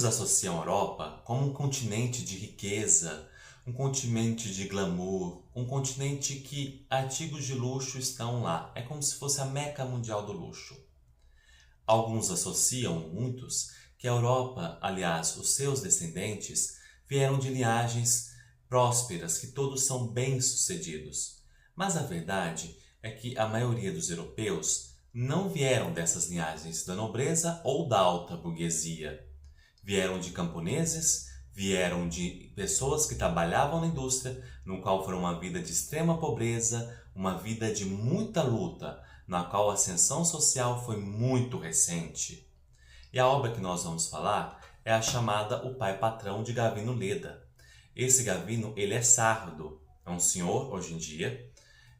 Muitos associam a Europa como um continente de riqueza, um continente de glamour, um continente que artigos de luxo estão lá. É como se fosse a meca mundial do luxo. Alguns associam, muitos, que a Europa, aliás, os seus descendentes, vieram de linhagens prósperas, que todos são bem-sucedidos. Mas a verdade é que a maioria dos europeus não vieram dessas linhagens da nobreza ou da alta burguesia. Vieram de camponeses, vieram de pessoas que trabalhavam na indústria, no qual foram uma vida de extrema pobreza, uma vida de muita luta, na qual a ascensão social foi muito recente. E a obra que nós vamos falar é a chamada O Pai Patrão, de Gavino Leda. Esse Gavino, ele é sardo, é um senhor hoje em dia,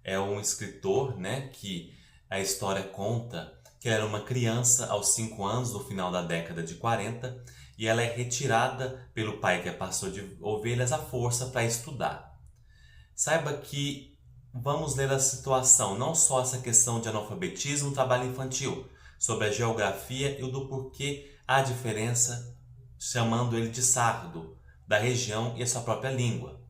é um escritor, que a história conta que era uma criança aos 5 anos, no final da década de 40, e ela é retirada pelo pai, que é pastor de ovelhas, à força para estudar. Saiba que vamos ler a situação, não só essa questão de analfabetismo e trabalho infantil, sobre a geografia e o do porquê há diferença, chamando ele de sardo, da região e a sua própria língua.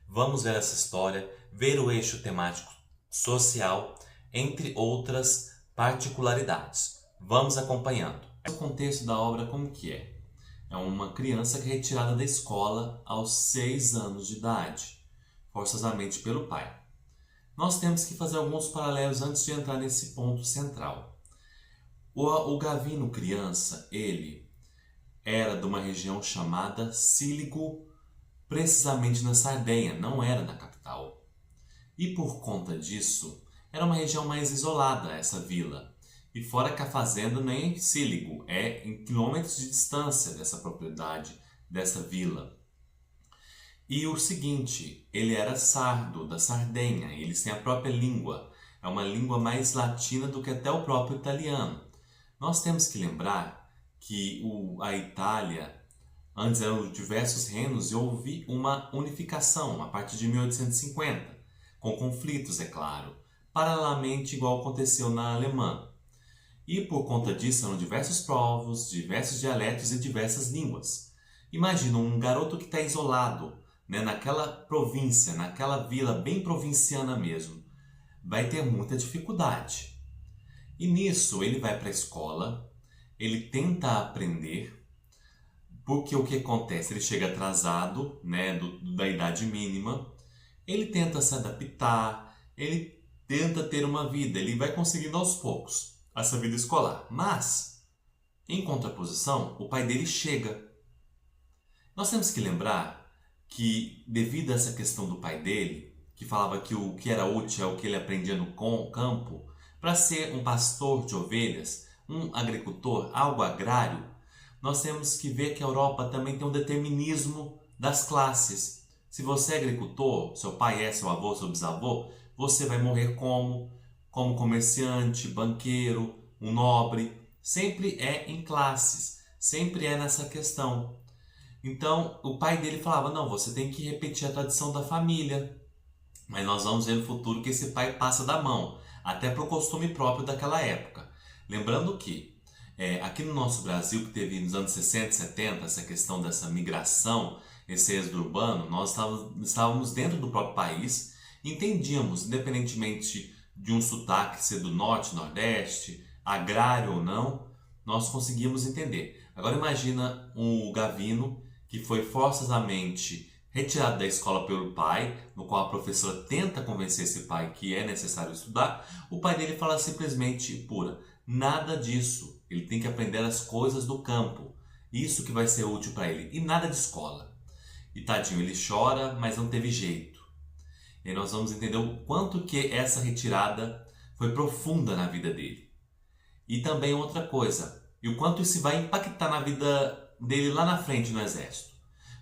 Vamos ver essa história, ver o eixo temático social, entre outras particularidades. Vamos acompanhando. O contexto da obra como que é? É uma criança que é retirada da escola aos 6 anos de idade, forçosamente pelo pai. Nós temos que fazer alguns paralelos antes de entrar nesse ponto central. O Gavino criança, ele era de uma região chamada Cíligo, precisamente na Sardenha, não era na capital. E por conta disso, era uma região mais isolada essa vila. E fora que a fazenda não é em Cíligo, é em quilômetros de distância dessa propriedade, dessa vila. E o seguinte, ele era sardo, da Sardenha, e eles têm a própria língua. É uma língua mais latina do que até o próprio italiano. Nós temos que lembrar que a Itália, antes eram diversos reinos e houve uma unificação a partir de 1850, com conflitos, é claro, paralelamente igual aconteceu na Alemanha. E por conta disso eram diversos povos, diversos dialetos e diversas línguas. Imagina um garoto que está isolado, naquela província, naquela vila bem provinciana mesmo. Vai ter muita dificuldade. E nisso ele vai para a escola, ele tenta aprender, porque o que acontece? Ele chega atrasado, da idade mínima, ele tenta se adaptar, ele tenta ter uma vida, ele vai conseguindo aos poucos essa vida escolar. Mas, em contraposição, o pai dele chega. Nós temos que lembrar que, devido a essa questão do pai dele, que falava que o que era útil é o que ele aprendia no campo, para ser um pastor de ovelhas, um agricultor, algo agrário, nós temos que ver que a Europa também tem um determinismo das classes. Se você é agricultor, seu pai é, seu avô, seu bisavô, você vai morrer como comerciante, banqueiro, um nobre. Sempre é em classes, sempre é nessa questão. Então, o pai dele falava, não, você tem que repetir a tradição da família. Mas nós vamos ver no futuro que esse pai passa da mão, até para o costume próprio daquela época. Lembrando que, aqui no nosso Brasil, que teve nos anos 60 e 70, essa questão dessa migração, esse êxodo urbano, nós estávamos dentro do próprio país, entendíamos, independentemente de um sotaque ser do norte, nordeste, agrário ou não, nós conseguíamos entender. Agora imagina um Gavino que foi forçosamente retirado da escola pelo pai, no qual a professora tenta convencer esse pai que é necessário estudar. O pai dele fala simplesmente nada disso, ele tem que aprender as coisas do campo, isso que vai ser útil para ele, e nada de escola. E tadinho, ele chora, mas não teve jeito. E nós vamos entender o quanto que essa retirada foi profunda na vida dele. E também outra coisa, e o quanto isso vai impactar na vida dele lá na frente no exército.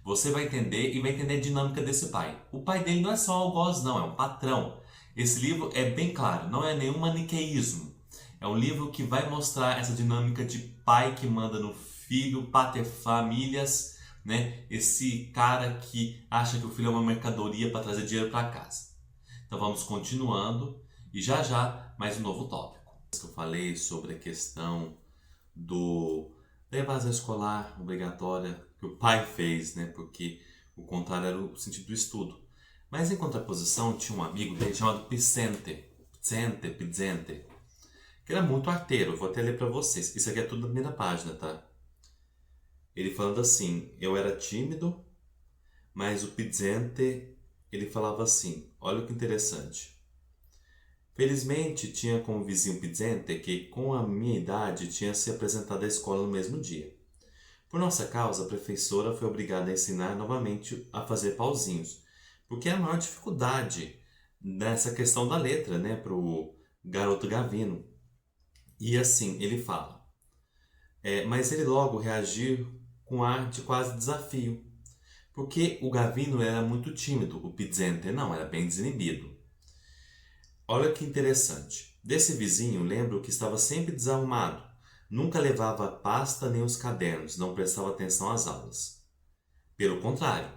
Você vai entender e vai entender a dinâmica desse pai. O pai dele não é só algoz, não, é um patrão. Esse livro é bem claro, não é nenhum maniqueísmo. É um livro que vai mostrar essa dinâmica de pai que manda no filho, paterfamilias, esse cara que acha que o filho é uma mercadoria para trazer dinheiro para casa. Então vamos continuando e já mais um novo tópico. Eu falei sobre a questão da evasão escolar obrigatória que o pai fez, né? Porque o contrário era o sentido do estudo. Mas em contraposição tinha um amigo dele chamado Pizzente, que era muito arteiro. Eu vou até ler para vocês. Isso aqui é tudo na primeira página, tá? Ele falando assim: eu era tímido, mas o Pizzente, ele falava assim: olha que interessante. Felizmente, tinha como vizinho Pizzente que, com a minha idade, tinha se apresentado à escola no mesmo dia. Por nossa causa, a professora foi obrigada a ensinar novamente a fazer pauzinhos, porque é a maior dificuldade nessa questão da letra, né, para o garoto Gavino. E assim, ele fala, mas ele logo reagiu com ar de quase desafio, porque o Gavino era muito tímido, o Pizzente não, era bem desinibido. Olha que interessante. Desse vizinho, lembro que estava sempre desarrumado. Nunca levava a pasta nem os cadernos, não prestava atenção às aulas. Pelo contrário,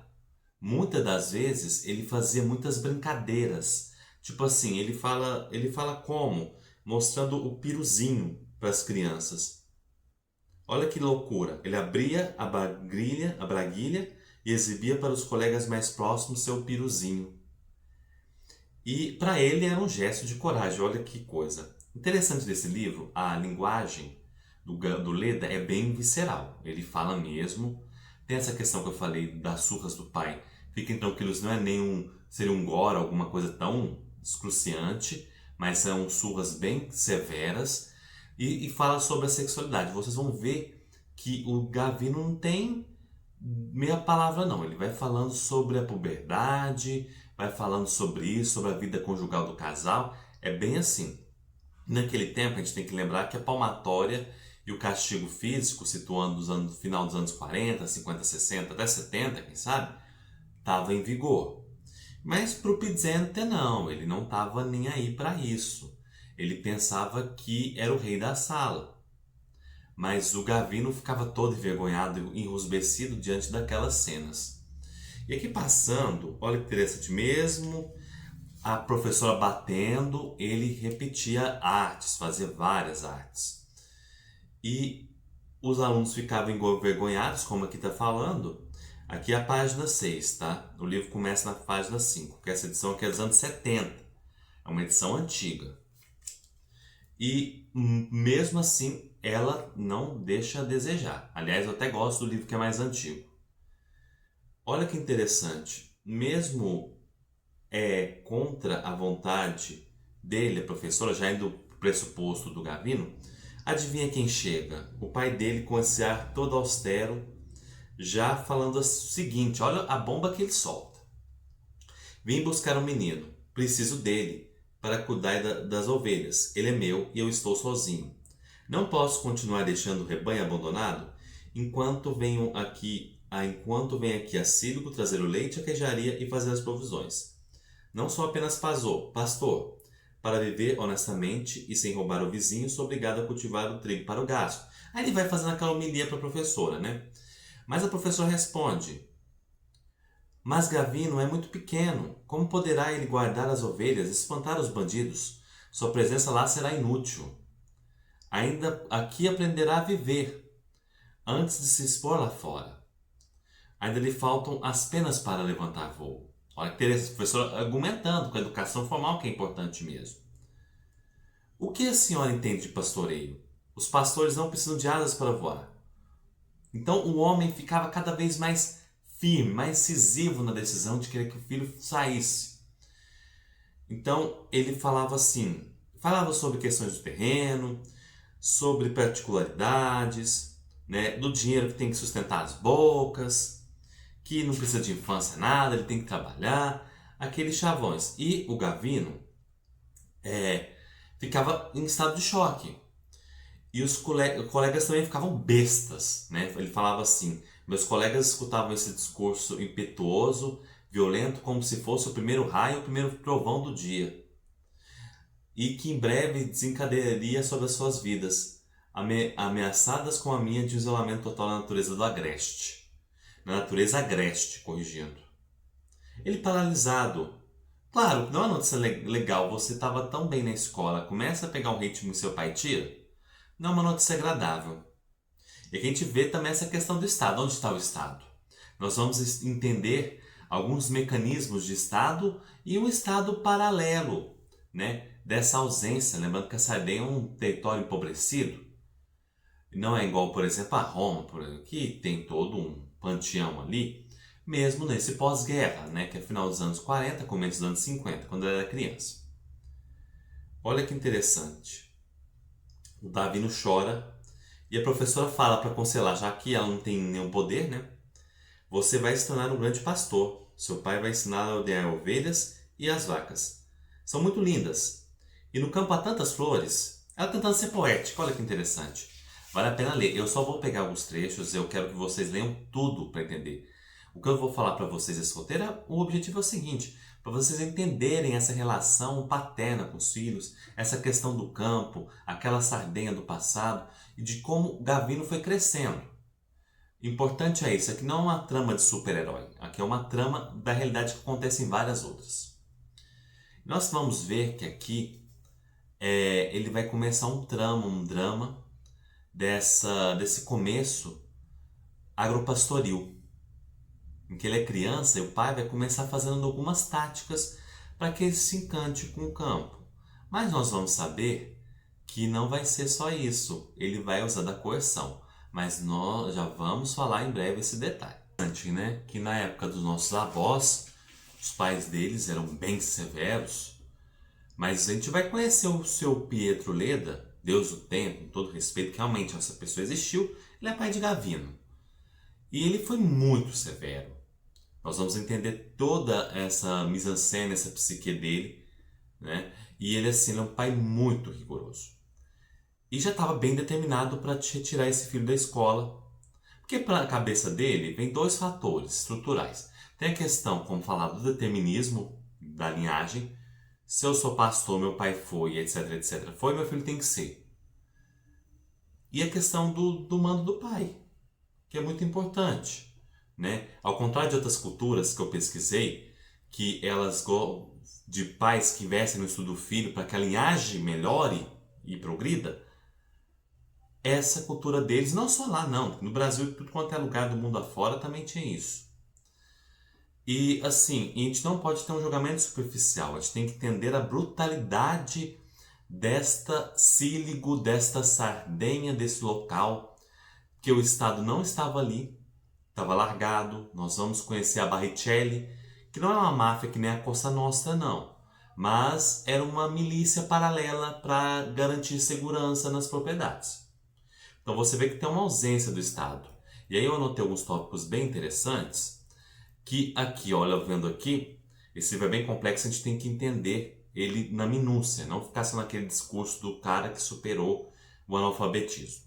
muitas das vezes ele fazia muitas brincadeiras. Tipo assim, ele fala como? Mostrando o piruzinho para as crianças. Olha que loucura. Ele abria a braguilha e exibia para os colegas mais próximos seu piruzinho. E para ele era um gesto de coragem, olha que coisa. Interessante desse livro, a linguagem do Leda é bem visceral. Ele fala mesmo. Tem essa questão que eu falei das surras do pai. Fiquem tranquilos, não é seria um gore, alguma coisa tão excruciante, mas são surras bem severas. E fala sobre a sexualidade. Vocês vão ver que o Gavino não tem meia palavra não. Ele vai falando sobre a puberdade, vai falando sobre isso, sobre a vida conjugal do casal. É bem assim. Naquele tempo, a gente tem que lembrar que a palmatória e o castigo físico, situando no final dos anos 40, 50, 60, até 70, quem sabe, estava em vigor. Mas para o Pizzente não, ele não estava nem aí para isso. Ele pensava que era o rei da sala. Mas o Gavino ficava todo envergonhado e enrusbecido diante daquelas cenas. E aqui passando, olha que interessante mesmo, a professora batendo, ele repetia artes, fazia várias artes. E os alunos ficavam envergonhados, como aqui está falando. Aqui é a página 6, tá? O livro começa na página 5, que essa edição aqui é dos anos 70. É uma edição antiga. E mesmo assim, ela não deixa a desejar. Aliás, eu até gosto do livro que é mais antigo. Olha que interessante. Mesmo contra a vontade dele, a professora, já indo para o pressuposto do Gavino, adivinha quem chega? O pai dele com esse ar todo austero, já falando o seguinte, olha a bomba que ele solta. Vim buscar um menino, preciso dele para cuidar das ovelhas. Ele é meu e eu estou sozinho. Não posso continuar deixando o rebanho abandonado enquanto vem aqui a Sílio trazer o leite, a queijaria e fazer as provisões. Não sou apenas pastor. Para viver honestamente e sem roubar o vizinho, sou obrigado a cultivar o trigo para o gasto. Aí ele vai fazendo aquela homilia para a professora, né? Mas a professora responde: mas Gavino é muito pequeno. Como poderá ele guardar as ovelhas e espantar os bandidos? Sua presença lá será inútil. Ainda aqui aprenderá a viver, antes de se expor lá fora. Ainda lhe faltam as penas para levantar voo. Olha que interessante, o professor argumentando com a educação formal que é importante mesmo. O que a senhora entende de pastoreio? Os pastores não precisam de asas para voar. Então o homem ficava cada vez mais firme, mais incisivo na decisão de querer que o filho saísse. Então ele falava assim, falava sobre questões do terreno, sobre particularidades, né, do dinheiro que tem que sustentar as bocas, que não precisa de infância nada, ele tem que trabalhar, aqueles chavões. E o Gavino ficava em estado de choque. E os colegas também ficavam bestas, né? Ele falava assim, meus colegas escutavam esse discurso impetuoso, violento, como se fosse o primeiro raio, o primeiro trovão do dia. E que em breve desencadearia sobre as suas vidas, ameaçadas com a minha de isolamento total na natureza do agreste. Na natureza agreste, corrigindo. Ele paralisado. Claro, não é uma notícia legal, você estava tão bem na escola, começa a pegar um ritmo e seu pai tira. Não é uma notícia agradável. E aqui a gente vê também essa questão do Estado. Onde está o Estado? Nós vamos entender alguns mecanismos de Estado e um Estado paralelo, né, dessa ausência. Lembrando que a Sardenha é um território empobrecido. Não é igual, por exemplo, a Roma, que tem todo um panteão ali, mesmo nesse pós-guerra, né, que é final dos anos 40, começo dos anos 50, quando eu era criança. Olha que interessante. O Davino chora e a professora fala para consolar, já que ela não tem nenhum poder, né? Você vai se tornar um grande pastor. Seu pai vai ensinar a ordear ovelhas e as vacas. São muito lindas. E no campo há tantas flores. Ela tentando ser poética, olha que interessante. Vale a pena ler. Eu só vou pegar alguns trechos, eu quero que vocês leiam tudo para entender. O que eu vou falar para vocês desse roteiro, o objetivo é o seguinte, para vocês entenderem essa relação paterna com os filhos, essa questão do campo, aquela Sardenha do passado e de como Gavino foi crescendo. Importante é isso, aqui não é uma trama de super-herói, aqui é uma trama da realidade que acontece em várias outras. Nós vamos ver que aqui ele vai começar um drama desse começo agropastoril, em que ele é criança e o pai vai começar fazendo algumas táticas para que ele se encante com o campo. Mas nós vamos saber que não vai ser só isso, ele vai usar da coerção. Mas nós já vamos falar em breve esse detalhe. Né? Que na época dos nossos avós, os pais deles eram bem severos, mas a gente vai conhecer o seu Pietro Leda, Deus o tenha, com todo respeito, que realmente essa pessoa existiu, ele é pai de Gavino. E ele foi muito severo. Nós vamos entender toda essa mise-en-scène, essa psique dele, né? E ele assim, é um pai muito rigoroso. E já estava bem determinado para retirar esse filho da escola. Porque para a cabeça dele vem dois fatores estruturais. Tem a questão, como falar, do determinismo da linhagem. Se eu sou pastor, meu pai foi, etc, etc. Foi, meu filho tem que ser. E a questão do mando do pai, que é muito importante, né? Ao contrário de outras culturas que eu pesquisei, que elas de pais que investem no estudo do filho para que a linhagem melhore e progrida, essa cultura deles, não só lá não, no Brasil, tudo quanto é lugar do mundo afora também tinha isso. E assim, a gente não pode ter um julgamento superficial, a gente tem que entender a brutalidade desta Síligo, desta Sardenha, desse local, que o Estado não estava ali, estava largado. Nós vamos conhecer a Barricelli, que não é uma máfia que nem a Cosa Nostra, não, mas era uma milícia paralela para garantir segurança nas propriedades. Então você vê que tem uma ausência do Estado. E aí eu anotei alguns tópicos bem interessantes, que aqui, olha, vendo aqui, esse livro é bem complexo, a gente tem que entender ele na minúcia, não ficar só naquele discurso do cara que superou o analfabetismo.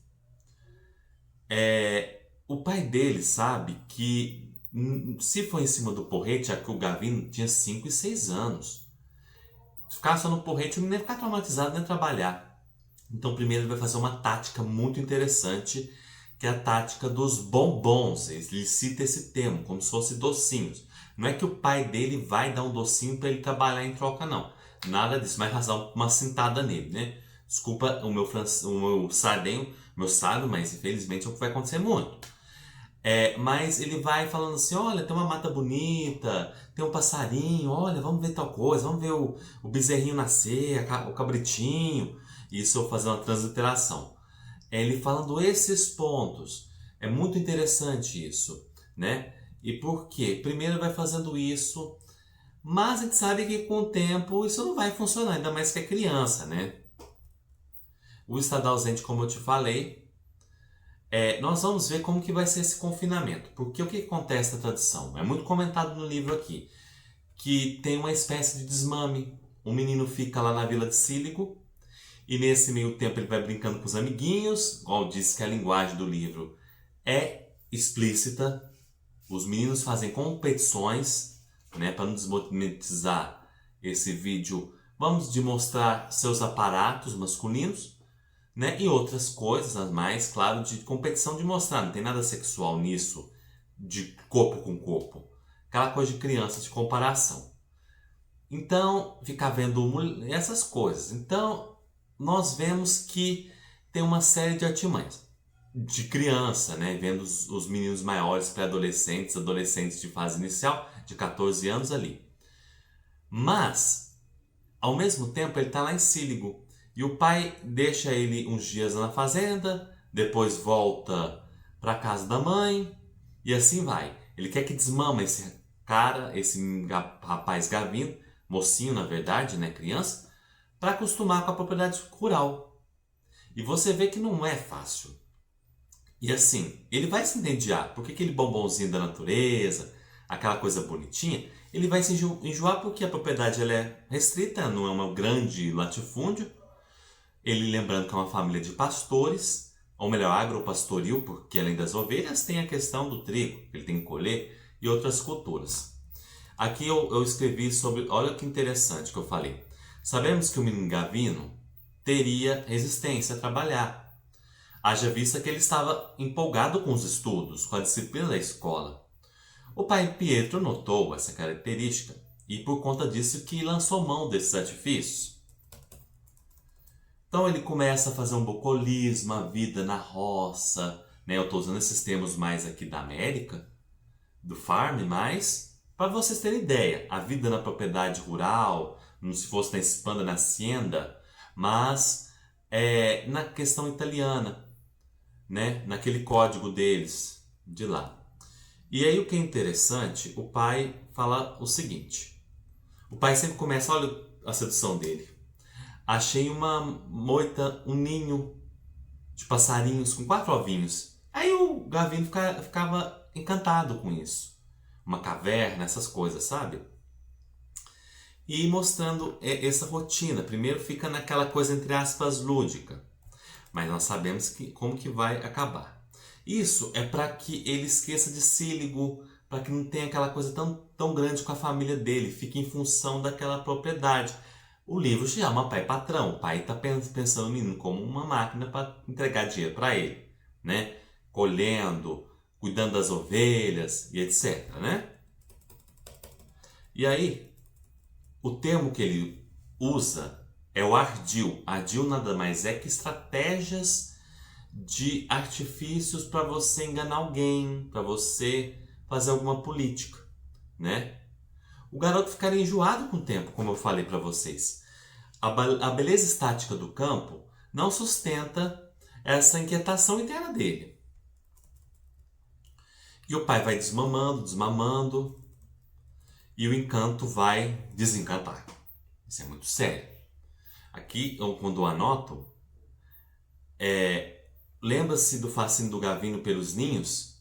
O pai dele sabe que, se for em cima do porrete, já que o Gavino tinha 5 e 6 anos, se ficar só no porrete, o menino ia ficar traumatizado, nem trabalhar. Então, primeiro ele vai fazer uma tática muito interessante, que é a tática dos bombons. Ele cita esse termo, como se fosse docinhos. Não é que o pai dele vai dar um docinho para ele trabalhar em troca, não. Nada disso, mas vai dar uma cintada nele, né? Desculpa o meu sardenho, meu sábio, mas infelizmente é o que vai acontecer muito. Mas ele vai falando assim, olha, tem uma mata bonita, tem um passarinho, olha, vamos ver tal coisa, vamos ver o bezerrinho nascer, o cabritinho. Isso eu vou fazer uma transliteração. Ele falando esses pontos. É muito interessante isso, né? E por quê? Primeiro vai fazendo isso, mas a gente sabe que com o tempo isso não vai funcionar, ainda mais que é criança, né? O estado ausente, como eu te falei, nós vamos ver como que vai ser esse confinamento. Porque o que acontece na tradição? É muito comentado no livro aqui, que tem uma espécie de desmame. O menino fica lá na vila de Síligo, e nesse meio tempo ele vai brincando com os amiguinhos, igual disse que a linguagem do livro é explícita. Os meninos fazem competições, né, para não desmonetizar esse vídeo. Vamos demonstrar seus aparatos masculinos, né, e outras coisas a mais, claro, de competição de mostrar. Não tem nada sexual nisso, de corpo com corpo. Aquela coisa de criança, de comparação. Então, ficar vendo essas coisas. Então, nós vemos que tem uma série de artimanhas. de criança, né? Vendo os meninos maiores, pré-adolescentes, adolescentes de fase inicial, de 14 anos ali. Mas, ao mesmo tempo, ele está lá em Cíligo. E o pai deixa ele uns dias na fazenda, depois volta para casa da mãe, e assim vai. Ele quer que desmama esse cara, esse rapaz Gavino, mocinho na verdade, né, criança, para acostumar com a propriedade rural. E você vê que não é fácil. E assim, ele vai se entediar, porque aquele bombonzinho da natureza, aquela coisa bonitinha, ele vai se enjoar porque a propriedade ela é restrita, não é um grande latifúndio. Ele lembrando que é uma família de pastores, ou melhor, agropastoril, porque além das ovelhas tem a questão do trigo, que ele tem que colher, e outras culturas. Aqui eu escrevi sobre, olha que interessante que eu falei. Sabemos que o menino Gavino teria resistência a trabalhar. Haja vista que ele estava empolgado com os estudos, com a disciplina da escola. O pai Pietro notou essa característica e por conta disso que lançou mão desses artifícios. Então ele começa a fazer um bucolismo, a vida na roça, né? Eu estou usando esses termos mais aqui da América, do farm, mas para vocês terem ideia, a vida na propriedade rural, não se fosse na Espanha, na hacienda, mas na questão italiana, né? Naquele código deles, de lá. E aí o que é interessante, o pai fala o seguinte, o pai sempre começa, olha a sedução dele, achei uma moita, um ninho de passarinhos com 4 ovinhos. Aí o Gavino ficava encantado com isso. Uma caverna, essas coisas, sabe? E mostrando essa rotina. Primeiro fica naquela coisa, entre aspas, lúdica. Mas nós sabemos como que vai acabar. Isso é para que ele esqueça de Cíligo, para que não tenha aquela coisa tão grande com a família dele, fique em função daquela propriedade. O livro se chama Pai Patrão. O pai está pensando no menino como uma máquina para entregar dinheiro para ele, né? Colhendo, cuidando das ovelhas e etc, né? E aí, o termo que ele usa é o ardil. Ardil nada mais é que estratégias de artifícios para você enganar alguém, para você fazer alguma política, né? O garoto ficaria enjoado com o tempo, como eu falei para vocês. A beleza estática do campo não sustenta essa inquietação interna dele. E o pai vai desmamando, e o encanto vai desencantar. Isso é muito sério. Aqui, quando eu anoto, lembra-se do fascínio do Gavino pelos ninhos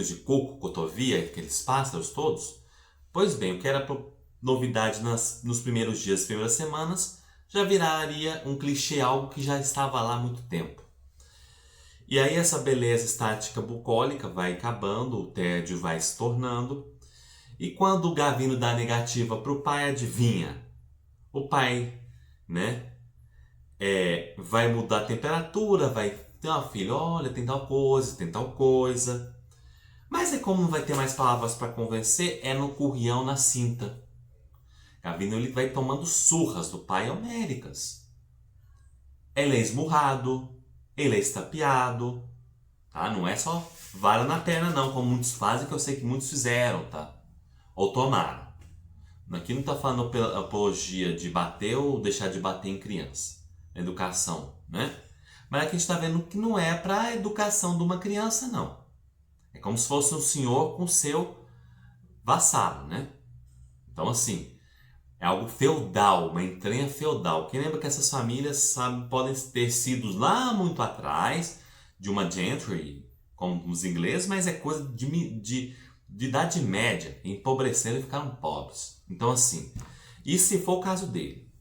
de coco, cotovia, aqueles pássaros todos? Pois bem, o que era novidade nos primeiros dias, primeiras semanas, já viraria um clichê, algo que já estava lá há muito tempo. E aí essa beleza estática bucólica vai acabando, o tédio vai se tornando. E quando o Gavino dá negativa para o pai, adivinha? O pai, né, vai mudar a temperatura, vai ter uma filha, olha, tem tal coisa. Mas como não vai ter mais palavras para convencer, é no currião, na cinta. Gavino ele vai tomando surras do pai homéricas. Ele é esmurrado, ele é estapeado, tá? Não é só vara na perna não, como muitos fazem, que eu sei que muitos fizeram, tá? Ou tomaram. Aqui não está falando apologia de bater ou deixar de bater em criança. Educação, né? Mas aqui a gente está vendo que não é para a educação de uma criança, não. É como se fosse um senhor com seu vassalo, né? Então, assim, é algo feudal, uma entranha feudal. Quem lembra que essas famílias, sabe, podem ter sido lá muito atrás de uma gentry, como os ingleses, mas é coisa de idade média, empobrecendo e ficaram pobres. Então, assim, e se for o caso dele?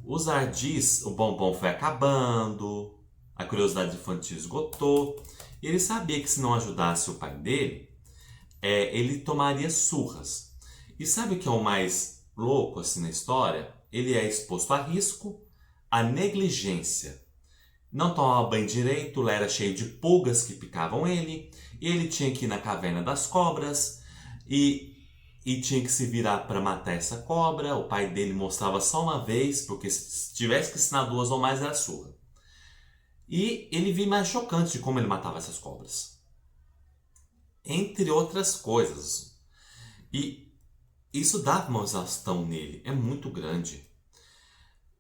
Os ardis, o bombom foi acabando, a curiosidade infantil esgotou, e ele sabia que se não ajudasse o pai dele, ele tomaria surras. E sabe o que é o mais louco assim na história? Ele é exposto a risco, a negligência. Não tomava banho direito, lá era cheio de pulgas que picavam ele, e ele tinha que ir na caverna das cobras, e tinha que se virar para matar essa cobra. O pai dele mostrava só uma vez, porque se tivesse que ensinar 2 ou mais era surra. E ele viu mais chocante de como ele matava essas cobras. Entre outras coisas. E isso dava uma exaustão nele. É muito grande.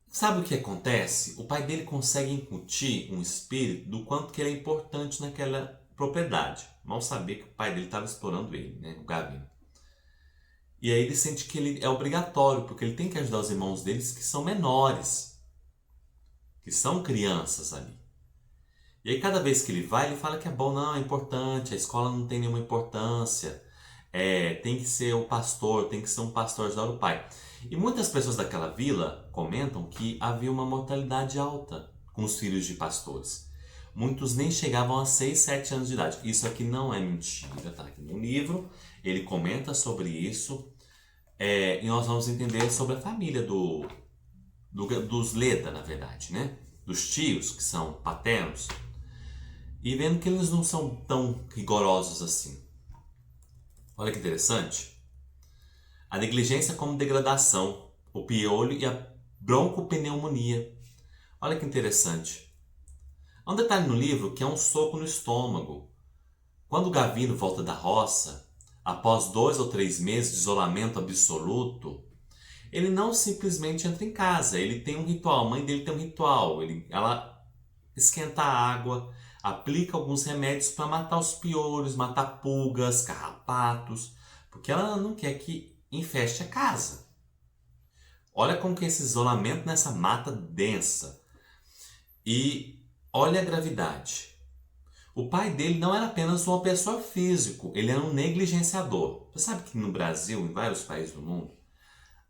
Sabe o que acontece? O pai dele consegue incutir um espírito do quanto que ele é importante naquela propriedade. Mal sabia que o pai dele estava explorando ele, né? O Gavino. E aí ele sente que ele é obrigatório, porque ele tem que ajudar os irmãos deles que são menores. Que são crianças ali. E aí cada vez que ele vai, ele fala que é bom, não, é importante, a escola não tem nenhuma importância, tem que ser o pastor, tem que ser um pastor ajudar o pai. E muitas pessoas daquela vila comentam que havia uma mortalidade alta com os filhos de pastores. Muitos nem chegavam a 6, 7 anos de idade. Isso aqui não é mentira, tá aqui no livro, ele comenta sobre isso, e nós vamos entender sobre a família dos Leda, na verdade, né? Dos tios, que são paternos, e vendo que eles não são tão rigorosos assim. Olha que interessante. A negligência como degradação, o piolho e a broncopneumonia. Olha que interessante. Há um detalhe no livro que é um soco no estômago. Quando o Gavino volta da roça, após 2 ou 3 meses de isolamento absoluto, ele não simplesmente entra em casa, ele tem um ritual, a mãe dele tem um ritual, ela esquenta a água, aplica alguns remédios para matar os piolhos, matar pulgas, carrapatos, porque ela não quer que infeste a casa. Olha como que é esse isolamento nessa mata densa. E olha a gravidade. O pai dele não era apenas um opressor físico, ele era um negligenciador. Você sabe que no Brasil, em vários países do mundo,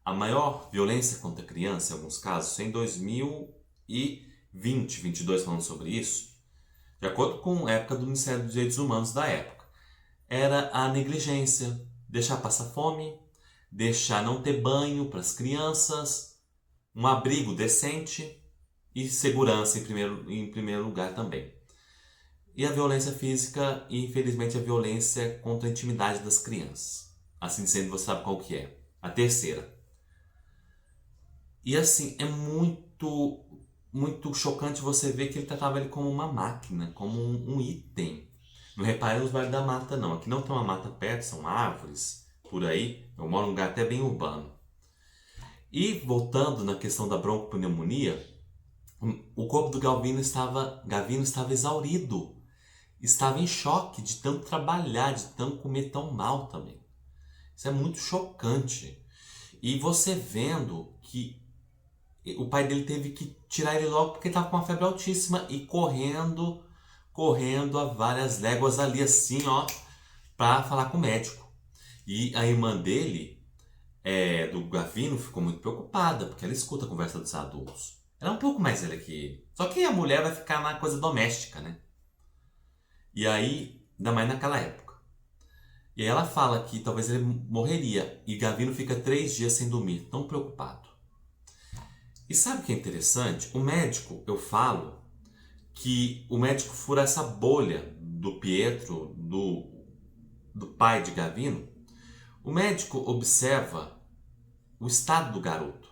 a maior violência contra a criança, em alguns casos, em 2020, 22 falando sobre isso, de acordo com a época do Ministério dos Direitos Humanos da época, era a negligência, deixar passar fome, deixar não ter banho para as crianças, um abrigo decente e segurança em primeiro lugar também. E a violência física e, infelizmente, a violência contra a intimidade das crianças. Assim sendo, você sabe qual que é. A terceira. E assim, é muito chocante você ver que ele tratava ele como uma máquina, como um item. Não reparem nos Vale da Mata, não. Aqui não tem uma mata perto, são árvores por aí. Eu moro num lugar até bem urbano. E voltando na questão da broncopneumonia, o corpo do Gavino estava exaurido. Estava em choque de tanto trabalhar, de tanto comer tão mal também. Isso é muito chocante. E você vendo que o pai dele teve que tirar ele logo porque estava com uma febre altíssima e correndo a várias léguas ali assim, ó, para falar com o médico. E a irmã dele, do Gavino, ficou muito preocupada porque ela escuta a conversa dos adultos. Ela é um pouco mais velha que ele. Só que a mulher vai ficar na coisa doméstica, né? E aí, ainda mais naquela época. E aí ela fala que talvez ele morreria. E Gavino fica 3 dias sem dormir, tão preocupado. E sabe o que é interessante? O médico, eu falo que o médico fura essa bolha do Pietro, do pai de Gavino. O médico observa o estado do garoto.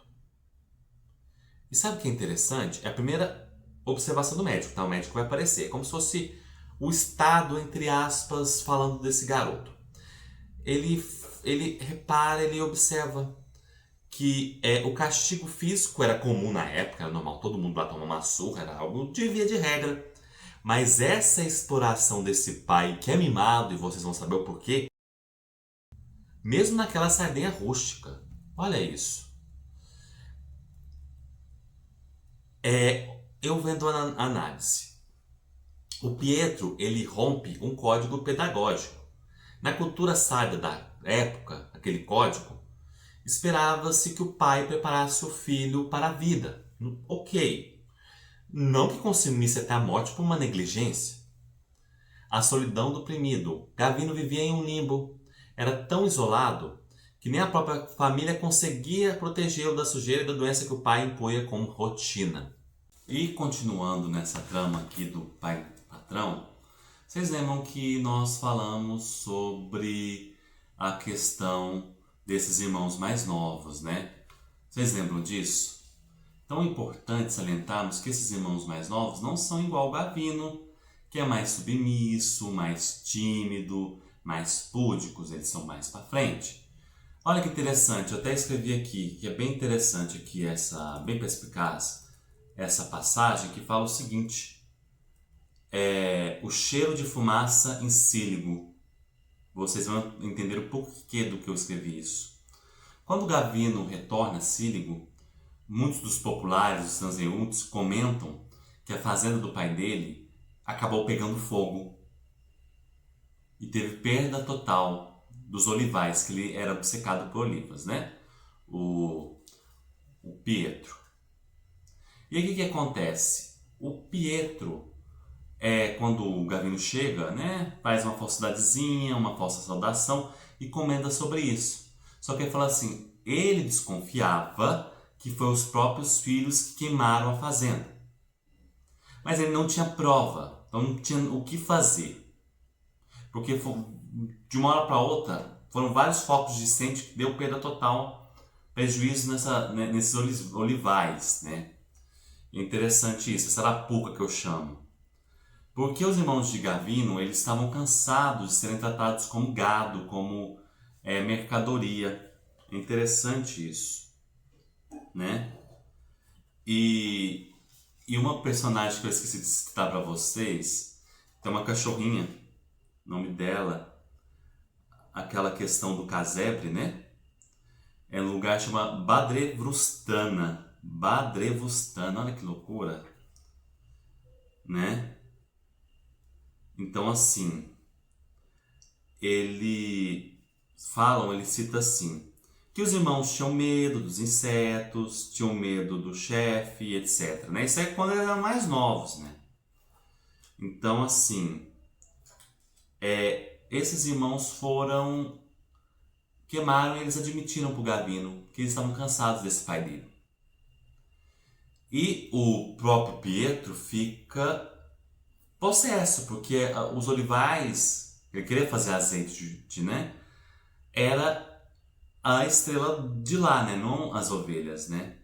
E sabe o que é interessante? É a primeira observação do médico, tá? O médico vai aparecer, como se fosse o estado, entre aspas, falando desse garoto. Ele repara, ele observa que o castigo físico era comum na época, era normal, todo mundo lá tomar uma surra, era algo de via de regra. Mas essa exploração desse pai que é mimado, e vocês vão saber o porquê, mesmo naquela sardinha rústica, olha isso. Eu vendo a análise. O Pietro, ele rompe um código pedagógico. Na cultura sábia da época, aquele código, esperava-se que o pai preparasse o filho para a vida. Ok. Não que consumisse até a morte por uma negligência. A solidão do oprimido. Gavino vivia em um limbo. Era tão isolado que nem a própria família conseguia protegê-lo da sujeira e da doença que o pai impunha como rotina. E continuando nessa trama aqui do pai patrão, vocês lembram que nós falamos sobre a questão desses irmãos mais novos, né? Vocês lembram disso? Então é importante salientarmos que esses irmãos mais novos não são igual ao Gavino, que é mais submisso, mais tímido, mais púdicos, eles são mais para frente. Olha que interessante, eu até escrevi aqui, que é bem interessante aqui, bem perspicaz, essa passagem que fala o seguinte: o cheiro de fumaça em Síligo. Vocês vão entender o porquê do que eu escrevi isso. Quando Gavino retorna a Síligo, muitos dos populares, os transeuntes, comentam que a fazenda do pai dele acabou pegando fogo e teve perda total dos olivais, que ele era obcecado por olivas, né? O Pietro. E aí o que acontece? O Pietro, quando o Gavino chega, né, faz uma falsidadezinha, uma falsa saudação e comenta sobre isso. Só que ele fala assim, ele desconfiava que foi os próprios filhos que queimaram a fazenda. Mas ele não tinha prova, então não tinha o que fazer. Porque de uma hora para outra foram vários focos de incêndio que deu perda total, prejuízo nesses olivais, né? É interessante isso, essa arapuca que eu chamo. Porque os irmãos de Gavino, eles estavam cansados de serem tratados como gado, como mercadoria. É interessante isso, né? E uma personagem que eu esqueci de citar para vocês, tem uma cachorrinha, o nome dela, aquela questão do casebre, né? É um lugar que chama Badrevustana. Badrevustana, olha que loucura, né? Então, assim, ele cita assim, que os irmãos tinham medo dos insetos, tinham medo do chefe, etc. Né? Isso é quando eles eram mais novos, né? Então, assim, esses irmãos queimaram e eles admitiram para o Gavino que eles estavam cansados desse pai dele. E o próprio Pietro fica possesso, porque os olivais, ele queria fazer azeite né? Era a estrela de lá, né? Não as ovelhas, né?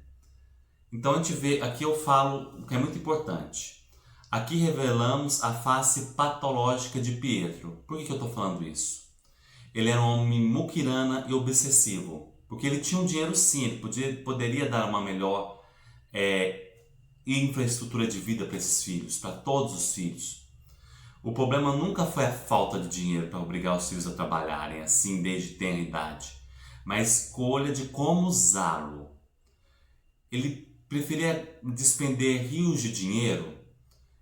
Então a gente vê, aqui eu falo o que é muito importante. Aqui revelamos a face patológica de Pietro. Por que eu estou falando isso? Ele era um homem muquirana e obsessivo, porque ele tinha um dinheiro sim, ele poderia dar uma melhor infraestrutura de vida para esses filhos, para todos os filhos. O problema nunca foi a falta de dinheiro para obrigar os filhos a trabalharem assim desde tenra idade, mas a escolha de como usá-lo. Ele preferia despender rios de dinheiro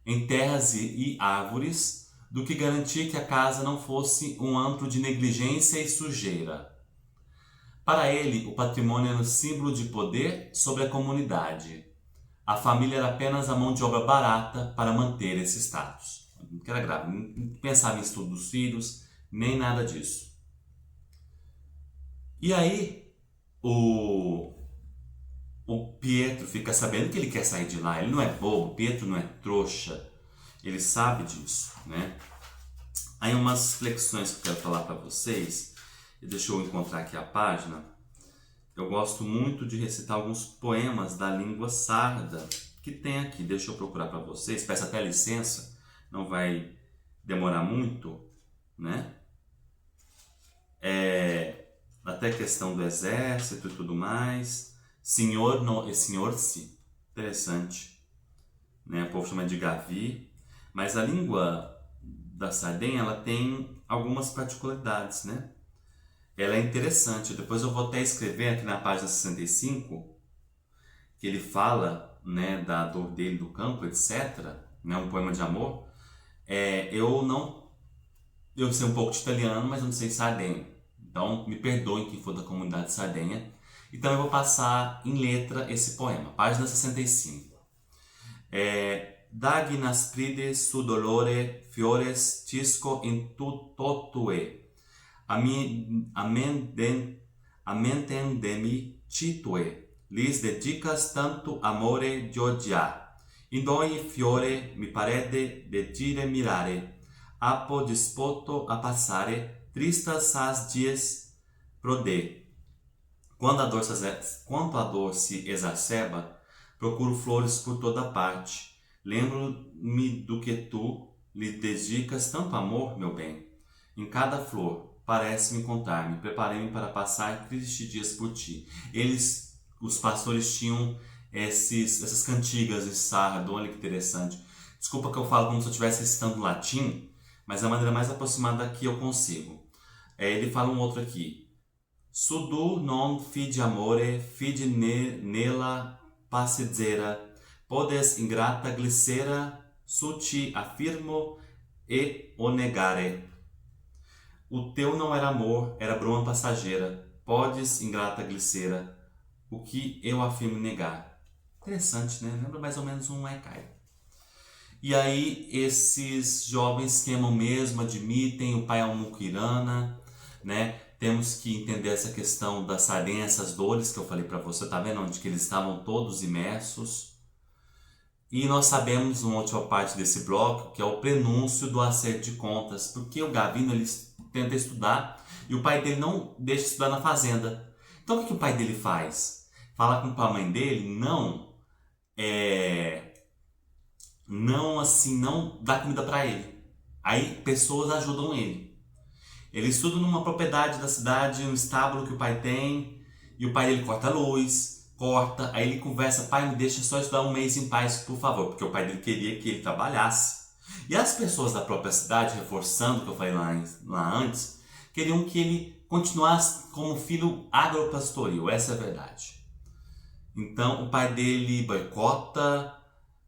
em terras e árvores do que garantir que a casa não fosse um antro de negligência e sujeira. Para ele, o patrimônio era um símbolo de poder sobre a comunidade. A família era apenas a mão de obra barata para manter esse status. Que era grave, não pensava em estudo dos filhos, nem nada disso. E aí, o Pietro fica sabendo que ele quer sair de lá. Ele não é bobo, Pietro não é trouxa. Ele sabe disso, né? Aí umas flexões que eu quero falar para vocês. Deixa eu encontrar aqui a página. Eu gosto muito de recitar alguns poemas da língua sarda que tem aqui. Deixa eu procurar para vocês. Peço até licença, não vai demorar muito, né? Até questão do exército e tudo mais. Senhor no e senhor-se, interessante, né? O povo chama de Gavi, mas a língua da Sardenha ela tem algumas particularidades, né? Ela é interessante. Depois eu vou até escrever aqui na página 65 que ele fala, né, da dor dele do campo, etc. Né, um poema de amor. Eu sei um pouco de italiano, mas eu não sei sardenho. Então me perdoem quem for da comunidade sardenha. Então eu vou passar em letra esse poema, página 65. Daghi naspride su dolore fiores tisco in totue. Amentendemi citue, lis dedicas tanto amore gioia. In ogni fiore mi parede de dire mirare, apo dispoto a passare, tristas as dias prode. Quando a dor se exacerba, Procuro flores por toda parte. Lembro-me do que tu lhe dedicas tanto amor, meu bem. Em cada flor, parece-me contar-me. Preparei-me para passar tristes dias por ti. Os pastores, tinham essas cantigas de sardo. Olha que interessante. Desculpa que eu falo como se eu estivesse recitando latim, mas é a maneira mais aproximada que eu consigo. Ele fala um outro aqui. Sudur non fide amore, fide nella passeggiera, podes ingrata glicera, suti afirmo e o negare. O teu não era amor, era bruma passageira, podes ingrata glicera, o que eu afirmo negar. Interessante, né? Lembra mais ou menos um Haikai. E aí esses jovens que amam mesmo, admitem, o pai é um muquirana, né? Temos que entender essa questão da sardinha, essas dores que eu falei para você, tá vendo? Onde que eles estavam todos imersos. E nós sabemos, uma última parte desse bloco, que é o prenúncio do acerto de contas, porque o Gavino ele tenta estudar e o pai dele não deixa estudar na fazenda. Então o que o pai dele faz? Fala com a mãe dele, não dá comida para ele. Aí pessoas ajudam ele. Ele estuda numa propriedade da cidade, um estábulo que o pai tem, e o pai dele corta a luz, aí ele conversa, pai, me deixa só estudar um mês em paz, por favor, porque o pai dele queria que ele trabalhasse. E as pessoas da própria cidade, reforçando o que eu falei lá antes, queriam que ele continuasse como filho agropastoril, essa é a verdade. Então o pai dele boicota,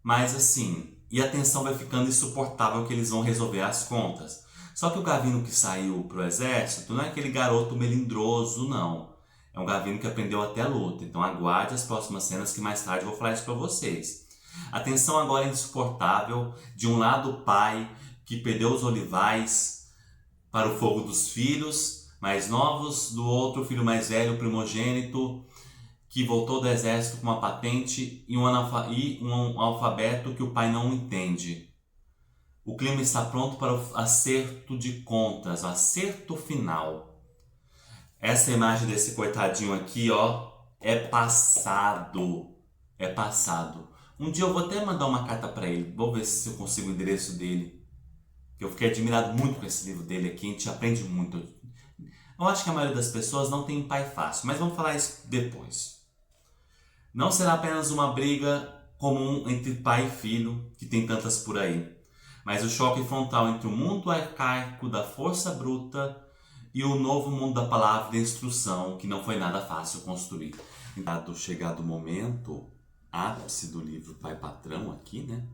mas assim, e a tensão vai ficando insuportável que eles vão resolver as contas. Só que o Gavino que saiu pro exército não é aquele garoto melindroso, não. É um Gavino que aprendeu até a luta. Então aguarde as próximas cenas que mais tarde eu vou falar isso para vocês. A tensão agora é insuportável. De um lado o pai que perdeu os olivais para o fogo dos filhos mais novos. Do outro o filho mais velho, o primogênito, que voltou do exército com uma patente e um alfabeto que o pai não entende. O clima está pronto para o acerto de contas, o acerto final. Essa imagem desse coitadinho aqui, ó, é passado. É passado. Um dia eu vou até mandar uma carta para ele. Vou ver se eu consigo o endereço dele. Eu fiquei admirado muito com esse livro dele aqui. A gente aprende muito. Eu acho que a maioria das pessoas não tem um pai fácil, mas vamos falar isso depois. Não será apenas uma briga comum entre pai e filho, que tem tantas por aí. Mas o choque frontal entre o mundo arcaico da força bruta e o novo mundo da palavra e da instrução, que não foi nada fácil construir. Chegado o momento, ápice do livro Pai Patrão aqui, né?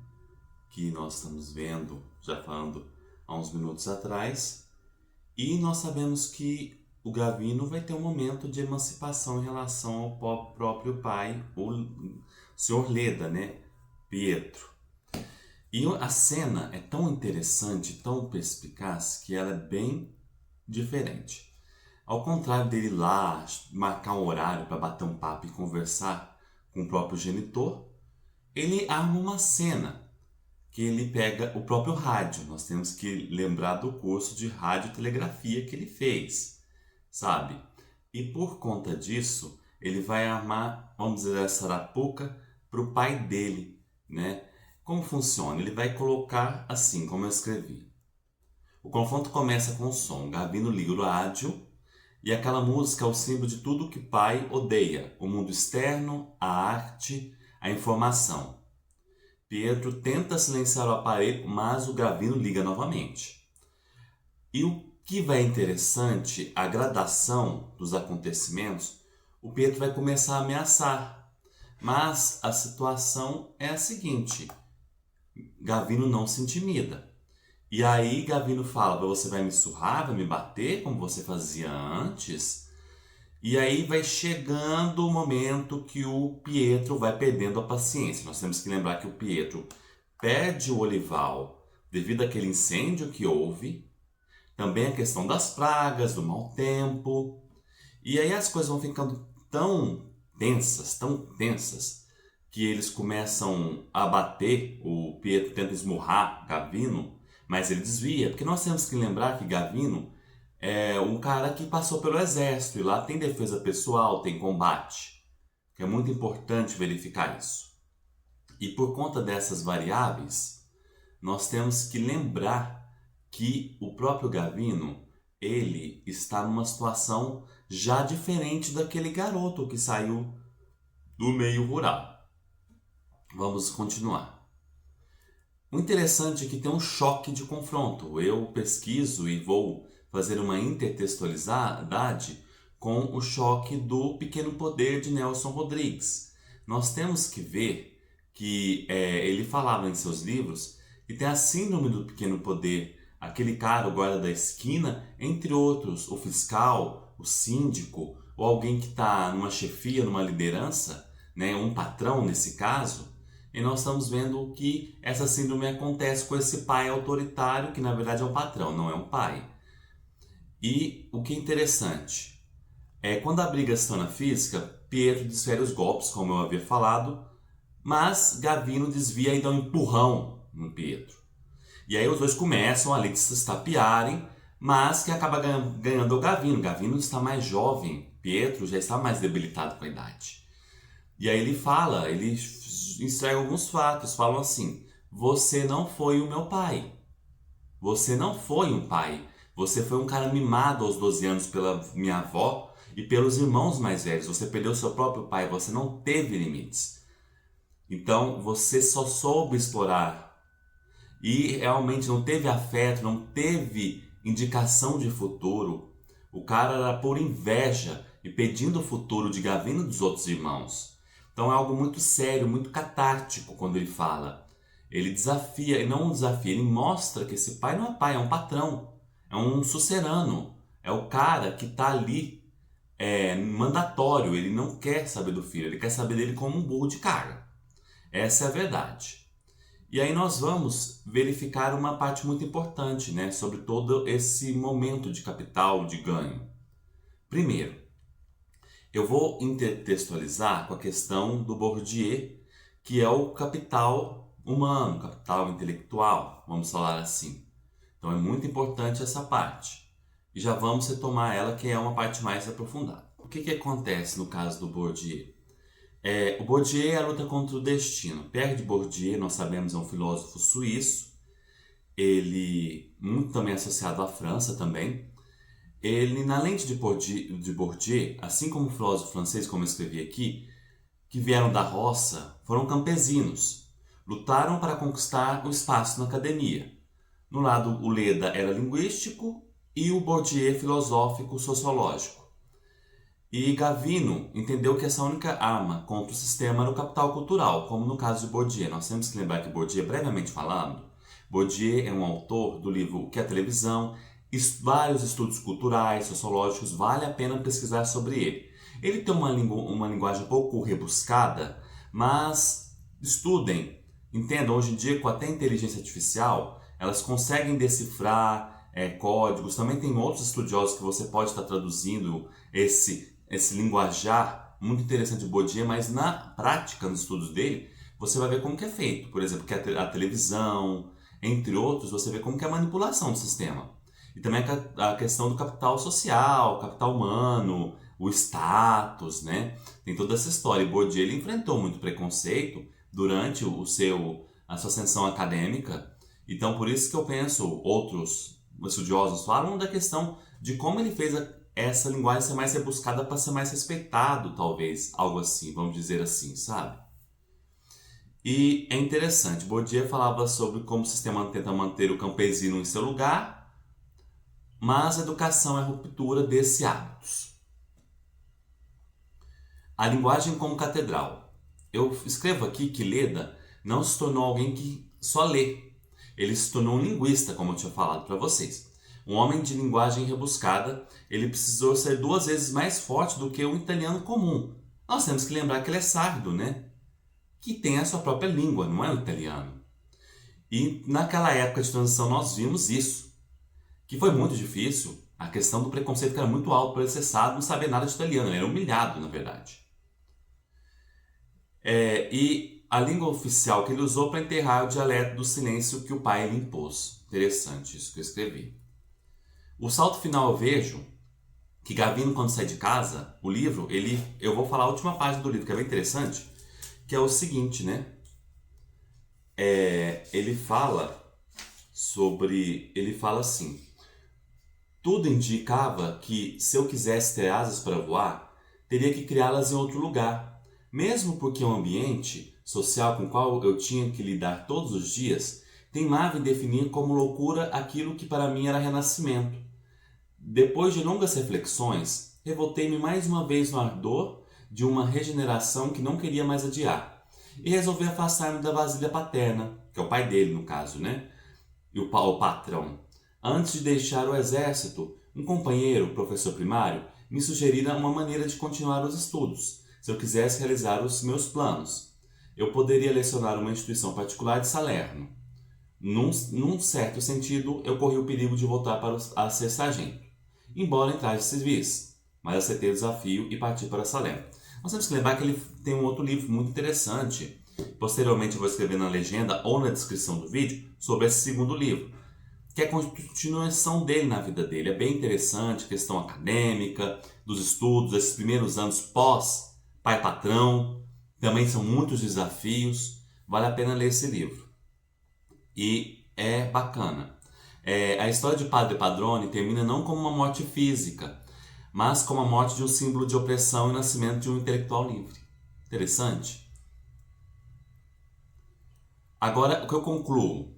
Que nós estamos vendo, já falando há uns minutos atrás. E nós sabemos que o Gavino vai ter um momento de emancipação em relação ao próprio pai, o Sr. Leda, né? Pietro. E a cena é tão interessante, tão perspicaz, que ela é bem diferente. Ao contrário dele ir lá marcar um horário para bater um papo e conversar com o próprio genitor, ele arma uma cena que ele pega o próprio rádio. Nós temos que lembrar do curso de radiotelegrafia que ele fez, sabe? E por conta disso, ele vai armar, vamos dizer, essa arapuca para o pai dele, né? Como funciona? Ele vai colocar assim, como eu escrevi. O confronto começa com o som. Gavino liga o rádio e aquela música é o símbolo de tudo que o pai odeia. O mundo externo, a arte, a informação. Pietro tenta silenciar o aparelho, mas o Gavino liga novamente. E o que vai interessante, a gradação dos acontecimentos, o Pietro vai começar a ameaçar. Mas a situação é a seguinte: Gavino não se intimida. E aí Gavino fala, você vai me surrar, vai me bater como você fazia antes? E aí vai chegando o momento que o Pietro vai perdendo a paciência. Nós temos que lembrar que o Pietro perde o olival devido àquele incêndio que houve. Também a questão das pragas, do mau tempo. E aí as coisas vão ficando tão tensas, que eles começam a bater. O Pietro tenta esmurrar Gavino, mas ele desvia, porque nós temos que lembrar que Gavino é um cara que passou pelo exército e lá tem defesa pessoal, tem combate. É muito importante verificar isso. E por conta dessas variáveis, nós temos que lembrar que o próprio Gavino, ele está numa situação já diferente daquele garoto que saiu do meio rural. Vamos continuar. O interessante é que tem um choque de confronto. Eu pesquiso e vou fazer uma intertextualidade com o choque do Pequeno Poder de Nelson Rodrigues. Nós temos que ver que ele falava em seus livros que tem a síndrome do pequeno poder, aquele cara, o guarda da esquina, entre outros, o fiscal, o síndico, ou alguém que está numa chefia, numa liderança, né, um patrão nesse caso. E nós estamos vendo que essa síndrome acontece com esse pai autoritário, que na verdade é um patrão, não é um pai. E o que é interessante é quando a briga se torna física, Pietro desfere os golpes, como eu havia falado, mas Gavino desvia e dá um empurrão no Pietro. E aí os dois começam ali a se estapearem, mas que acaba ganhando o Gavino. Gavino está mais jovem, Pietro já está mais debilitado com a idade. E aí ele fala, ele entrega alguns fatos, falam assim: você não foi o meu pai. Você não foi um pai. Você foi um cara mimado aos 12 anos pela minha avó e pelos irmãos mais velhos. Você perdeu seu próprio pai, você não teve limites. Então você só soube explorar e realmente não teve afeto, não teve indicação de futuro. O cara era por inveja e pedindo o futuro de Gavino e dos outros irmãos. Então é algo muito sério, muito catártico quando ele fala. Ele desafia, e não desafia, ele mostra que esse pai não é pai, é um patrão, é um sucerano, é o cara que está ali mandatório, ele não quer saber do filho, ele quer saber dele como um burro de carga. Essa é a verdade. E aí nós vamos verificar uma parte muito importante, né, sobre todo esse momento de capital, de ganho. Primeiro, eu vou intertextualizar com a questão do Bourdieu, que é o capital humano, capital intelectual, vamos falar assim. Então é muito importante essa parte. E já vamos retomar ela, que é uma parte mais aprofundada. O que acontece no caso do Bourdieu? O Bourdieu é a luta contra o destino. Pierre de Bourdieu, nós sabemos, é um filósofo suíço. Ele, muito também associado à França também. Ele, na lente de Bourdieu, assim como o filósofo francês, como eu escrevi aqui, que vieram da roça, foram campesinos. Lutaram para conquistar o espaço na academia. No lado, o Leda era linguístico e o Bourdieu filosófico sociológico. E Gavino entendeu que essa única arma contra o sistema era o capital cultural, como no caso de Bourdieu. Nós temos que lembrar que Bourdieu, brevemente falando, Bourdieu é um autor do livro O que é a Televisão, vários estudos culturais, sociológicos, vale a pena pesquisar sobre ele. Ele tem uma linguagem um pouco rebuscada, mas estudem, entendam, hoje em dia com até inteligência artificial, elas conseguem decifrar códigos. Também tem outros estudiosos que você pode estar traduzindo esse linguajar muito interessante de Bourdieu, mas na prática, nos estudos dele, você vai ver como que é feito. Por exemplo, que a televisão, entre outros, você vê como que é a manipulação do sistema. E também a questão do capital social, capital humano, o status, né? Tem toda essa história. E Bourdieu ele enfrentou muito preconceito durante a sua ascensão acadêmica. Então, por isso que eu penso, outros estudiosos falam da questão de como ele fez essa linguagem ser mais rebuscada para ser mais respeitado, talvez, algo assim, vamos dizer assim, sabe? E é interessante, Bourdieu falava sobre como o sistema tenta manter o campesino em seu lugar, mas a educação é a ruptura desses hábitos. A linguagem como catedral. Eu escrevo aqui que Leda não se tornou alguém que só lê. Ele se tornou um linguista, como eu tinha falado para vocês. Um homem de linguagem rebuscada, ele precisou ser 2 vezes mais forte do que um italiano comum. Nós temos que lembrar que ele é sardo, né? Que tem a sua própria língua, não é o italiano. E naquela época de transição nós vimos isso, que foi muito difícil. A questão do preconceito que era muito alto por ele ser sardo, não saber nada de italiano, ele era humilhado, na verdade. E a língua oficial que ele usou para enterrar o dialeto do silêncio que o pai lhe impôs. Interessante isso que eu escrevi. O salto final eu vejo que Gavino, quando sai de casa, o livro, eu vou falar a última página do livro, que é bem interessante, que é o seguinte, né? ele fala assim: tudo indicava que se eu quisesse ter asas para voar, teria que criá-las em outro lugar, mesmo porque o ambiente social com o qual eu tinha que lidar todos os dias teimava em definir como loucura aquilo que para mim era renascimento. Depois de longas reflexões, revoltei-me mais uma vez no ardor de uma regeneração que não queria mais adiar, e resolvi afastar-me da vasilha paterna, que é o pai dele no caso, né? E o patrão. Antes de deixar o exército, um companheiro, professor primário, me sugerira uma maneira de continuar os estudos, se eu quisesse realizar os meus planos. Eu poderia lecionar uma instituição particular de Salerno. Num certo sentido, eu corri o perigo de voltar a ser sargento, embora entrasse serviço, mas aceitei o desafio e parti para Salerno. Nós temos que lembrar que ele tem um outro livro muito interessante. Posteriormente eu vou escrever na legenda ou na descrição do vídeo sobre esse segundo livro, que é a continuação dele na vida dele. É bem interessante, questão acadêmica, dos estudos, esses primeiros anos pós pai patrão, também são muitos desafios, vale a pena ler esse livro. E é bacana. A história de Padre Padrone termina não como uma morte física, mas como a morte de um símbolo de opressão e o nascimento de um intelectual livre. Interessante? Agora, o que eu concluo?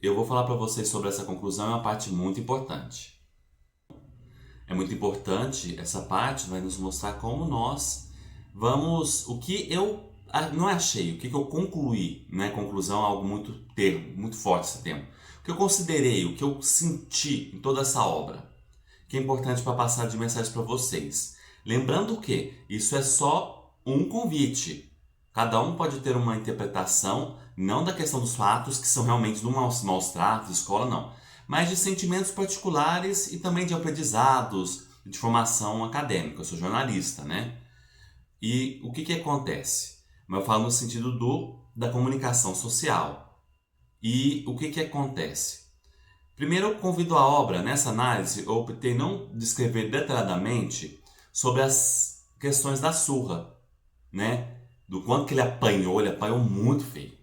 Eu vou falar para vocês sobre essa conclusão, é uma parte muito importante. É muito importante, essa parte vai nos mostrar como nós vamos... O que eu não achei, o que eu concluí, né? Conclusão é algo muito forte esse termo. O que eu considerei, o que eu senti em toda essa obra, que é importante para passar de mensagem para vocês. Lembrando que isso é só um convite. Cada um pode ter uma interpretação, não da questão dos fatos, que são realmente do maus tratos, escola, não. Mas de sentimentos particulares e também de aprendizados, de formação acadêmica. Eu sou jornalista, né? E o que acontece? Eu falo no sentido da comunicação social. E o que acontece? Primeiro eu convido a obra, nessa análise, eu optei não descrever detalhadamente sobre as questões da surra, né? Do quanto que ele apanhou muito feio.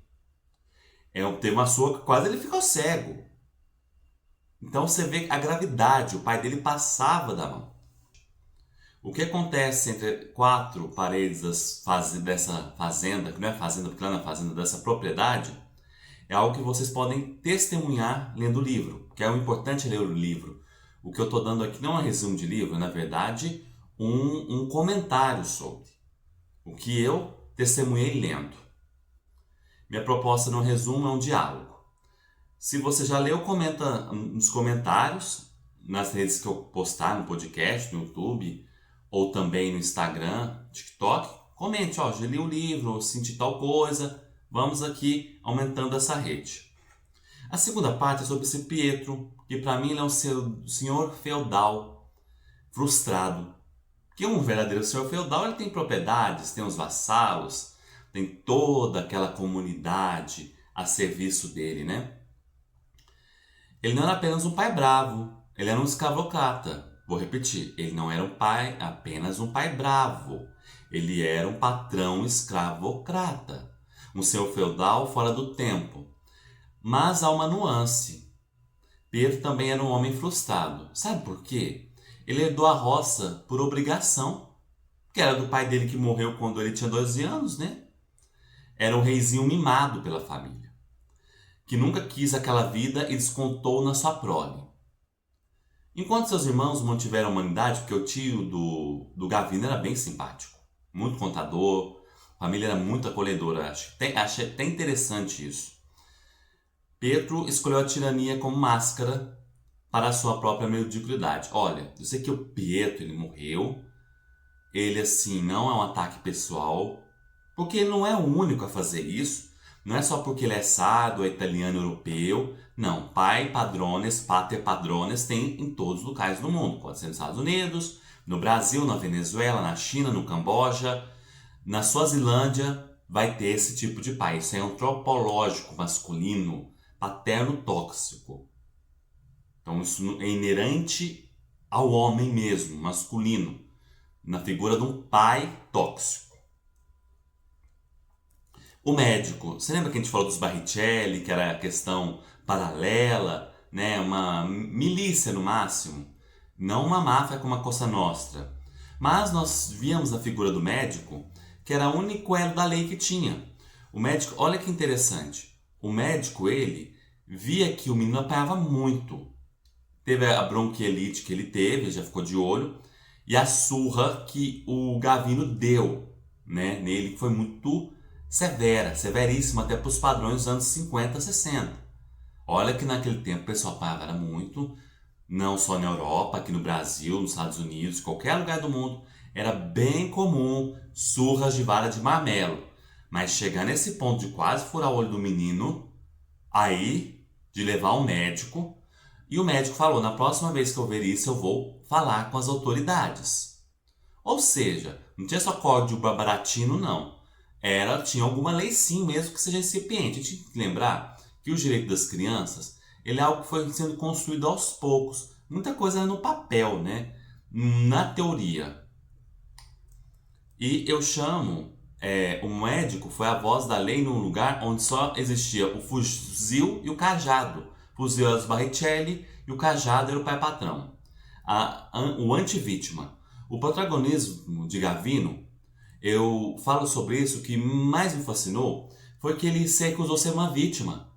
Teve uma surra que quase ele ficou cego. Então você vê a gravidade, o pai dele passava da mão. O que acontece entre quatro paredes dessa fazenda, que não é fazenda, porque lá na fazenda dessa propriedade, é algo que vocês podem testemunhar lendo o livro, que é o importante ler o livro. O que eu estou dando aqui não é um resumo de livro, é, na verdade, um comentário sobre o que eu testemunhei lendo. Minha proposta no resumo é um diálogo. Se você já leu, comenta nos comentários, nas redes que eu postar, no podcast, no YouTube, ou também no Instagram, TikTok. Comente, já li o livro, senti tal coisa, vamos aqui aumentando essa rede. A segunda parte é sobre esse Pietro, que para mim ele é um senhor feudal frustrado. Que um verdadeiro senhor feudal ele tem propriedades, tem os vassalos, tem toda aquela comunidade a serviço dele, né? Ele não era apenas um pai bravo, ele era um escravocrata. Vou repetir, ele não era apenas um pai bravo, ele era um patrão escravocrata, um senhor feudal fora do tempo. Mas há uma nuance. Pedro também era um homem frustrado. Sabe por quê? Ele herdou a roça por obrigação, que era do pai dele que morreu quando ele tinha 12 anos, né? Era um reizinho mimado pela família, que nunca quis aquela vida e descontou na sua prole. Enquanto seus irmãos mantiveram a humanidade, porque o tio do Gavino era bem simpático, muito contador, a família era muito acolhedora, achei até interessante isso. Pedro escolheu a tirania como máscara para a sua própria mediocridade. Olha, eu sei que o Pietro ele morreu, ele assim não é um ataque pessoal, porque ele não é o único a fazer isso. Não é só porque ele é sardo, é italiano, europeu. Não, pai padrones, pater padrones tem em todos os locais do mundo. Pode ser nos Estados Unidos, no Brasil, na Venezuela, na China, no Camboja, na Suazilândia, vai ter esse tipo de pai. Isso é antropológico, masculino, paterno tóxico. Então isso é inerente ao homem mesmo, masculino, na figura de um pai tóxico. O médico, você lembra que a gente falou dos Barrichelli, que era a questão paralela, né? Uma milícia no máximo, não uma máfia como a Cosa Nostra. Mas nós víamos a figura do médico, que era o único elo da lei que tinha. O médico, olha que interessante, o médico, ele via que o menino apanhava muito. Teve a bronquiolite que ele teve, já ficou de olho, e a surra que o Gavino deu, né, nele, que foi muito severa, severíssima até para os padrões dos anos 50, 60. Olha que naquele tempo o pessoal apanhava muito, não só na Europa, aqui no Brasil, nos Estados Unidos, qualquer lugar do mundo, era bem comum surras de vara de marmelo. Mas chegar nesse ponto de quase furar o olho do menino, aí de levar ao médico, e o médico falou, na próxima vez que eu ver isso eu vou falar com as autoridades. Ou seja, não tinha só código baratino não, tinha alguma lei sim mesmo que seja incipiente. A gente tem que lembrar que o direito das crianças, ele é algo que foi sendo construído aos poucos, muita coisa é no papel, né? Na teoria. E eu chamo, o médico foi a voz da lei num lugar onde só existia o fuzil e o cajado. O fuzil era os Barrichelli e o cajado era o pai patrão. O antivítima. O protagonismo de Gavino, eu falo sobre isso, o que mais me fascinou foi que ele se recusou a ser uma vítima.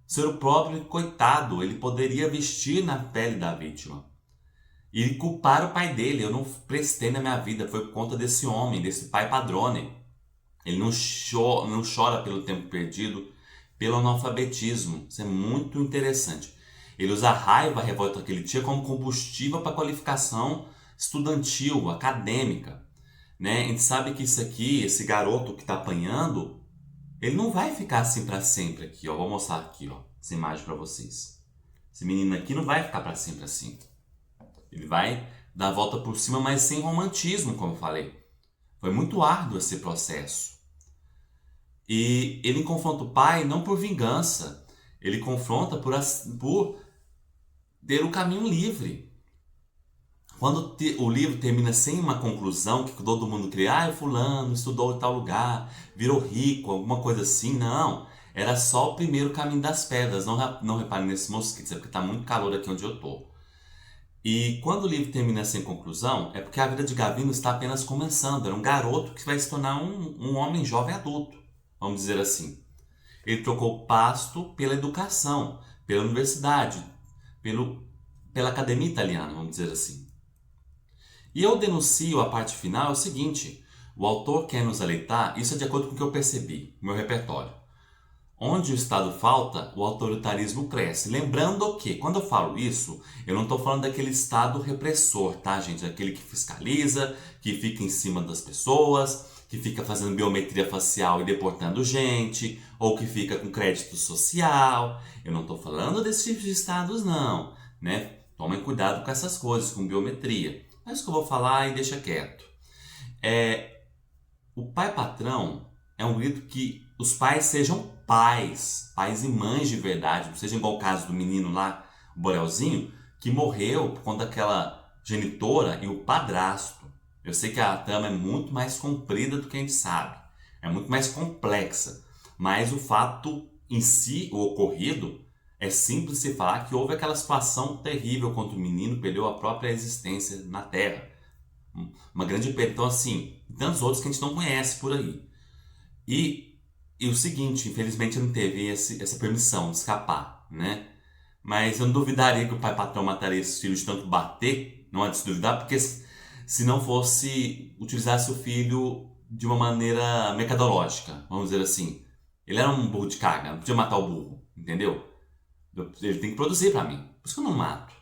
Ser o próprio coitado, ele poderia vestir na pele da vítima. E culpar o pai dele, eu não prestei na minha vida, foi por conta desse homem, desse pai padrone. Ele não chora pelo tempo perdido, pelo analfabetismo. Isso é muito interessante. Ele usa a raiva, a revolta que ele tinha como combustível para a qualificação estudantil, acadêmica. Né? A gente sabe que isso aqui, esse garoto que está apanhando, ele não vai ficar assim para sempre aqui. Ó. Vou mostrar aqui ó, essa imagem para vocês. Esse menino aqui não vai ficar para sempre assim. Ele vai dar a volta por cima, mas sem romantismo, como eu falei. Foi muito árduo esse processo. E ele confronta o pai não por vingança. Ele confronta por ter o caminho livre. Quando o livro termina sem uma conclusão, que todo mundo cria, fulano estudou em tal lugar, virou rico, alguma coisa assim. Não, era só o primeiro caminho das pedras. Não reparem nesse mosquito, é porque está muito calor aqui onde eu estou. E quando o livro termina sem conclusão, é porque a vida de Gavino está apenas começando. Era um garoto que vai se tornar um homem jovem adulto, vamos dizer assim. Ele trocou o pasto pela educação, pela universidade, pela academia italiana, vamos dizer assim. E eu denuncio a parte final, é o seguinte, o autor quer nos alertar, isso é de acordo com o que eu percebi, no meu repertório. Onde o Estado falta, o autoritarismo cresce. Lembrando que, quando eu falo isso, eu não estou falando daquele Estado repressor, tá, gente? Aquele que fiscaliza, que fica em cima das pessoas, que fica fazendo biometria facial e deportando gente, ou que fica com crédito social. Eu não estou falando desse tipo de Estados, não, né? Tomem cuidado com essas coisas, com biometria. É isso que eu vou falar e deixa quieto. O pai patrão é um grito que os pais sejam pais e mães de verdade, não seja igual o caso do menino lá, o Borelzinho, que morreu por conta daquela genitora e o padrasto. Eu sei que a trama é muito mais comprida do que a gente sabe, é muito mais complexa, mas o fato em si, o ocorrido, é simples se falar que houve aquela situação terrível contra o menino, perdeu a própria existência na Terra. Uma grande perda. Então, assim, e tantos outros que a gente não conhece por aí. E o seguinte, infelizmente não teve essa permissão de escapar, né? Mas eu não duvidaria que o pai patrão mataria esses filhos de tanto bater, não há de se duvidar, porque se não fosse, utilizasse o filho de uma maneira mercadológica, vamos dizer assim. Ele era um burro de carga, não podia matar o burro, entendeu? Ele tem que produzir para mim, por isso que eu não mato.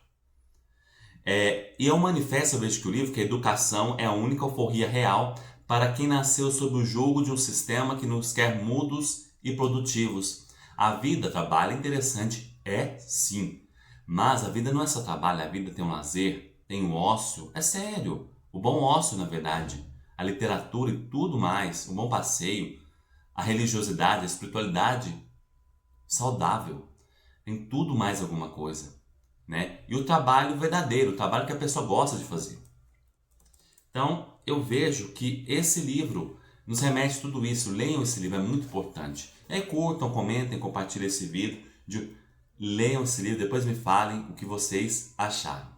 E eu manifesto, eu vejo que o livro, que a educação é a única alforria real para quem nasceu sob o jugo de um sistema que nos quer mudos e produtivos. A vida, trabalho interessante, é sim. Mas a vida não é só trabalho, a vida tem um lazer, tem um ócio, é sério. O bom ócio, na verdade. A literatura e tudo mais, o bom passeio, a religiosidade, a espiritualidade saudável. Tem tudo mais alguma coisa. Né? E o trabalho verdadeiro, o trabalho que a pessoa gosta de fazer. Então, eu vejo que esse livro nos remete tudo isso. Leiam esse livro, é muito importante. E aí curtam, comentem, compartilhem esse vídeo. Leiam esse livro, depois me falem o que vocês acharam.